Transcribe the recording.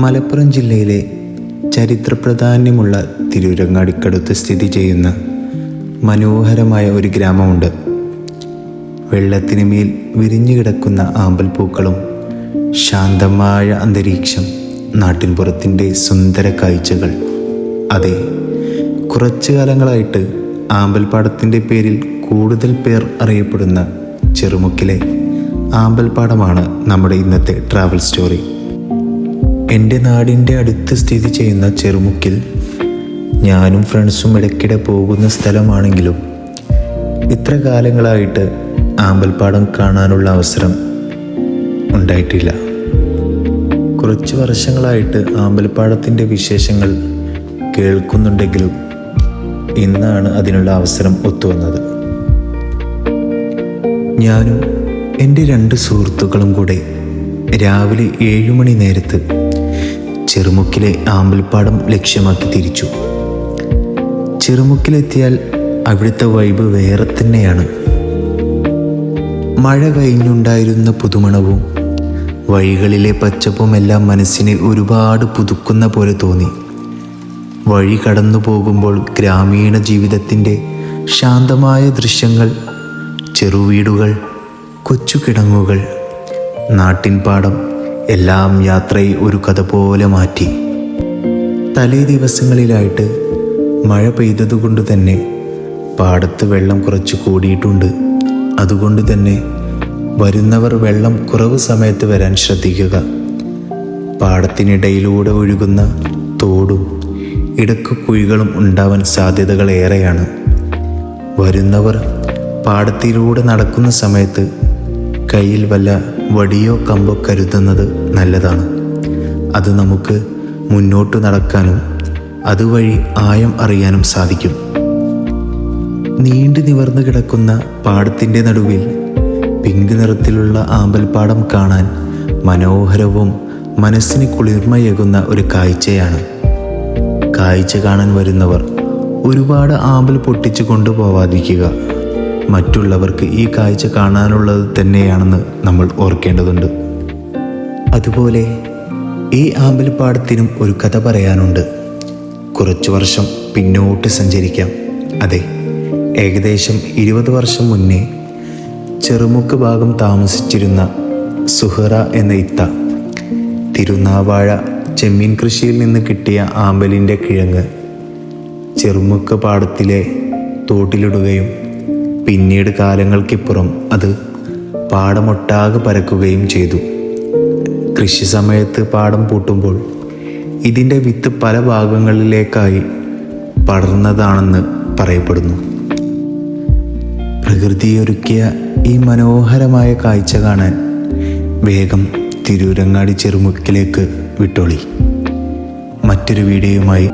മലപ്പുറം ജില്ലയിലെ ചരിത്ര പ്രാധാന്യമുള്ള തിരൂരങ്ങാടിക്കടുത്ത് സ്ഥിതി ചെയ്യുന്ന മനോഹരമായ ഒരു ഗ്രാമമുണ്ട്. വെള്ളത്തിന് മേൽ വിരിഞ്ഞു കിടക്കുന്ന ആമ്പൽപ്പൂക്കളും ശാന്തമായ അന്തരീക്ഷം, നാട്ടിൻപുറത്തിൻ്റെ സുന്ദര കാഴ്ചകൾ. അതെ, കുറച്ചു കാലങ്ങളായിട്ട് ആമ്പൽപ്പാടത്തിൻ്റെ പേരിൽ കൂടുതൽ പേർ അറിയപ്പെടുന്ന ചെറുമുക്കിലെ ആമ്പൽപ്പാടമാണ് നമ്മുടെ ഇന്നത്തെ ട്രാവൽ സ്റ്റോറി. എൻ്റെ നാടിൻ്റെ അടുത്ത് സ്ഥിതി ചെയ്യുന്ന ചെറുമുക്കിൽ ഞാനും ഫ്രണ്ട്സും ഇടയ്ക്കിടെ പോകുന്ന സ്ഥലമാണെങ്കിലും ഇത്ര കാലങ്ങളായിട്ട് ആമ്പൽപ്പാടം കാണാനുള്ള അവസരം ഉണ്ടായിട്ടില്ല. കുറച്ച് വർഷങ്ങളായിട്ട് ആമ്പൽപ്പാടത്തിൻ്റെ വിശേഷങ്ങൾ കേൾക്കുന്നുണ്ടെങ്കിലും ഇന്നാണ് അതിനുള്ള അവസരം ഒത്തുവന്നത്. ഞാനും എൻ്റെ 2 സുഹൃത്തുക്കളും കൂടെ രാവിലെ 7 മണി നേരത്ത് ചെറുമുക്കിലെ ആമ്പൽപ്പാടം ലക്ഷ്യമാക്കി തിരിച്ചു. ചെറുമുക്കിലെത്തിയാൽ അവിടുത്തെ വൈബ് വേറെ തന്നെയാണ്. മഴ കഴിഞ്ഞുണ്ടായിരുന്ന പുതുമണവും വഴികളിലെ പച്ചപ്പുമെല്ലാം മനസ്സിനെ ഒരുപാട് പുതുക്കുന്ന പോലെ തോന്നി. വഴി കടന്നു പോകുമ്പോൾ ഗ്രാമീണ ജീവിതത്തിൻ്റെ ശാന്തമായ ദൃശ്യങ്ങൾ, ചെറുവീടുകൾ, കൊച്ചു കിടങ്ങുകൾ, നാട്ടിൻപാടം എല്ലാം യാത്രയെ ഒരു കഥ പോലെ മാറ്റി. തലേ ദിവസങ്ങളിലായിട്ട് മഴ പെയ്തതുകൊണ്ട് തന്നെ പാടത്ത് വെള്ളം കുറച്ച് കൂടിയിട്ടുണ്ട്. അതുകൊണ്ട് തന്നെ വരുന്നവർ വെള്ളം കുറവ് സമയത്ത് വരാൻ ശ്രദ്ധിക്കുക. പാടത്തിനിടയിലൂടെ ഒഴുകുന്ന തോടും ഇടക്ക് കുഴികളും ഉണ്ടാവാൻ സാധ്യതകൾ ഏറെയാണ്. വരുന്നവർ പാടത്തിലൂടെ നടക്കുന്ന സമയത്ത് കയ്യിൽ വല്ല വടിയോ കമ്പോ കരുതുന്നത് നല്ലതാണ്. അത് നമുക്ക് മുന്നോട്ട് നടക്കാനും അതുവഴി ആഴം അറിയാനും സാധിക്കും. നീണ്ടു നിവർന്നു കിടക്കുന്ന പാടത്തിൻ്റെ നടുവിൽ പിങ്ക് നിറത്തിലുള്ള ആമ്പൽപ്പാടം കാണാൻ മനോഹരവും മനസ്സിന് കുളിർമയേകുന്ന ഒരു കാഴ്ചയാണ്. കാഴ്ച കാണാൻ വരുന്നവർ ഒരുപാട് ആമ്പൽ പൊട്ടിച്ചു കൊണ്ടുപോവാതിരിക്കുക. മറ്റുള്ളവർക്ക് ഈ കാഴ്ച കാണാനുള്ളത് തന്നെയാണെന്ന് നമ്മൾ ഓർക്കേണ്ടതുണ്ട്. അതുപോലെ ഈ ആമ്പൽപ്പാടത്തിനും ഒരു കഥ പറയാനുണ്ട്. കുറച്ചു വർഷം പിന്നോട്ട് സഞ്ചരിക്കാം. അതെ, ഏകദേശം 20 വർഷം മുന്നേ ചെറുമുക്ക് ഭാഗം താമസിച്ചിരുന്ന സുഹറ എന്ന ഇത്ത തിരുനാവാഴ ചെമ്മീൻ കൃഷിയിൽ നിന്ന് കിട്ടിയ ആമ്പലിൻ്റെ കിഴങ്ങ് ചെറുമുക്ക് പാടത്തിലെ തോട്ടിലിടുകയും പിന്നീട് കാലങ്ങൾക്കിപ്പുറം അത് പാടമൊട്ടാകെ പരക്കുകയും ചെയ്തു. കൃഷി സമയത്ത് പാടം പൂട്ടുമ്പോൾ ഇതിൻ്റെ വിത്ത് പല ഭാഗങ്ങളിലേക്കായി പടർന്നതാണെന്ന് പറയപ്പെടുന്നു. പ്രകൃതിയൊരുക്കിയ ഈ മനോഹരമായ കാഴ്ച കാണാൻ വേഗം തിരൂരങ്ങാടി ചെറുമുക്കിലേക്ക് വിട്ടോളി. മറ്റൊരു വീഡിയോയുമായി